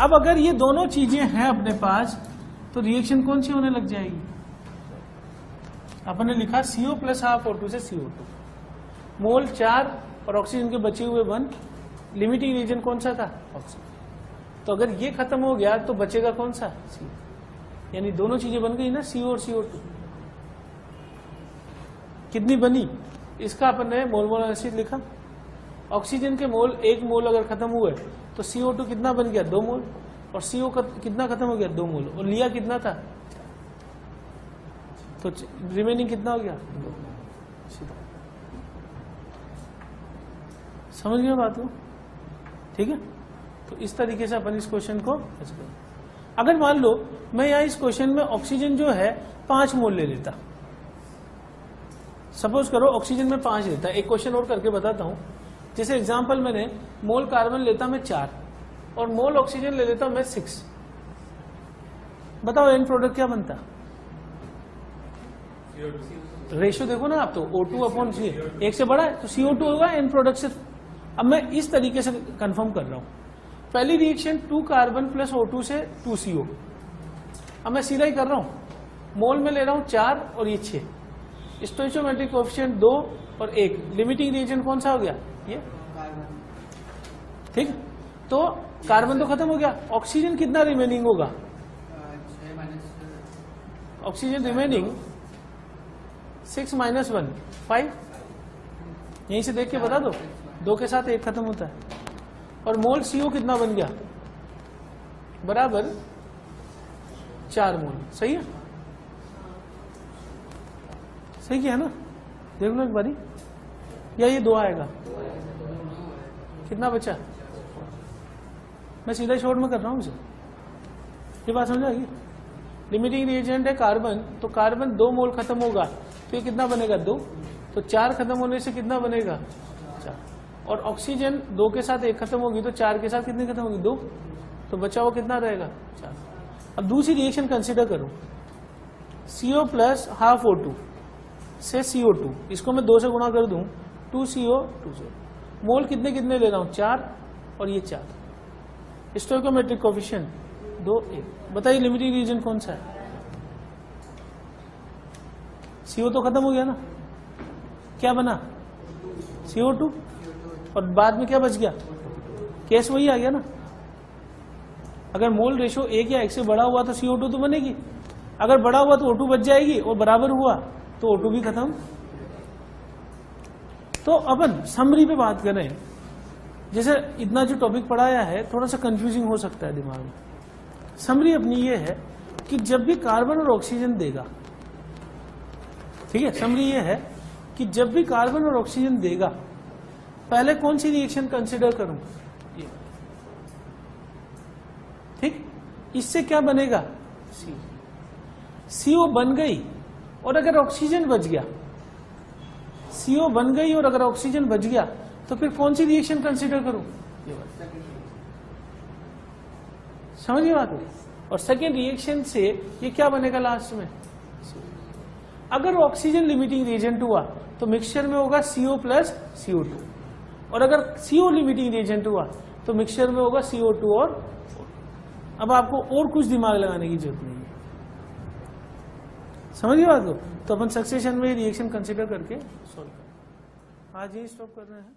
A: अब अगर ये दोनों चीजें हैं अपने पास तो रिएक्शन कौन सी होने लग जाएगी। अपन ने लिखा CO + 1/2 O2 से CO2, मोल 4 और ऑक्सीजन के बचे हुए 1, लिमिटिंग रिएजेंट कौन सा था ऑक्सीजन। तो अगर ये खत्म हो गया तो बचेगा कौन सा CO, यानी दोनों चीजें बन गई ना CO और CO2। कितनी बनी, इसका अपन ने मोल मोल एनालिसिस लिखा। ऑक्सीजन के मोल 1 मोल अगर खत्म हुए तो CO2 कितना बन गया 2 मोल, और CO कितना खत्म हो गया 2 मोल, और लिया कितना था, तो रिमेनिंग कितना हो गया 2। समझ गए बात को, ठीक है। तो इस तरीके से अपन इस क्वेश्चन को अगर मान लो मैं यहाँ इस क्वेश्चन में ऑक्सीजन जो है 5 मोल ले लेता, सपोज करो ऑक्सीजन में 5 लेता। एक क्वेश्चन और करके बताता हूं, जैसे एग्जांपल मैंने मोल कार्बन लेता मैं 4 और मोल ऑक्सीजन ले लेता मैं 6। बताओ एंड प्रोडक्ट क्या बनता। रेशियो देखो ना आप, तो O2/C 1 से बड़ा है तो CO2 होगा एंड प्रोडक्ट से। अब मैं इस तरीके से कंफर्म कर रहा हूं, पहली रिएक्शन 2 कार्बन + O2 से 2 CO। अब मैं सीधा ही कर रहा हूं, मोल में ले रहा हूं 4 और ये 6, स्टोइचोमेट्रिक कोएफिशिएंट 2 और 1, लिमिटिंग रिएजेंट कौन सा हो गया ये, ठीक। तो कार्बन तो खत्म हो गया, ऑक्सीजन कितना रिमेनिंग होगा, ऑक्सीजन रिमेनिंग 6 - 1 5। यहीं से देख के बता दो, 2 के साथ 1 खत्म होता है। और मोल CO कितना बन गया बराबर 4 मोल। सही है, सही किया ना, देख लो एक बारी, या ये 2 आएगा, कितना बचा। मैं सीधा शॉर्ट में कर रहा हूं इसे, ये बात समझ आएगी। लिमिटिंग रिएजेंट है कार्बन, तो कार्बन 2 मोल खत्म होगा तो ये कितना बनेगा 2, तो 4 खत्म होने से कितना बनेगा 4, और ऑक्सीजन 2 के साथ 1 खत्म होगी तो 4 के साथ कितनी खत्म होगी 2, तो बचा हुआ कितना रहेगा 4। अब दूसरी रिएक्शन कंसीडर करो, CO + 1/2 O2 से CO2, इसको मैं 2 से गुणा कर दूं 2CO 2CO, मोल कितने कितने ले रहा हूं 4 और ये 4, स्टोइकोमेट्रिक कोएफिशिएंट 2 1। बताइए लिमिटिंग रिएजेंट कौन सा है। CO तो खत्म हो गया ना, क्या बना CO2, और बाद में क्या बच गया, केस वही आ गया ना। अगर मोल रेशो 1 या 1 से बड़ा हुआ तो CO2 तो बनेगी, अगर बड़ा हुआ तो O2 बच जाएगी, और बराबर हुआ तो O2 भी खत्म। तो अपन समरी पे बात करें, जैसे इतना जो टॉपिक पढ़ाया है थोड़ा सा कंफ्यूजिंग हो सकता है दिमाग में। समरी अपनी ये है कि जब भी कार्बन और ऑक्सीजन देगा, ठीक है, समरी ये है कि जब भी कार्बन और ऑक्सीजन देगा पहले कौन सी रिएक्शन कंसीडर करूं, ये, ठीक। इससे क्या बनेगा CO बन गई, और अगर ऑक्सीजन बच गया, CO बन गई और अगर ऑक्सीजन बच गया तो फिर कौन सी रिएक्शन कंसीडर करूं, समझ गए बात। और सेकेंड रिएक्शन से ये क्या बनेगा लास्ट में, अगर ऑक्सीजन लिमिटिंग रिएजेंट हुआ तो मिक्सचर में होगा CO प्लस CO2, और अगर CO लिमिटिंग रिएजेंट हुआ तो मिक्सचर में होगा CO2 और अब आपको और कुछ दिमाग लगाने की जरूरत नहीं है। समझिए बात को। तो अपन सक्सेशन में रिएक्शन कंसिडर करके सॉल्व करें। आज ही स्टॉप कर रहे हैं।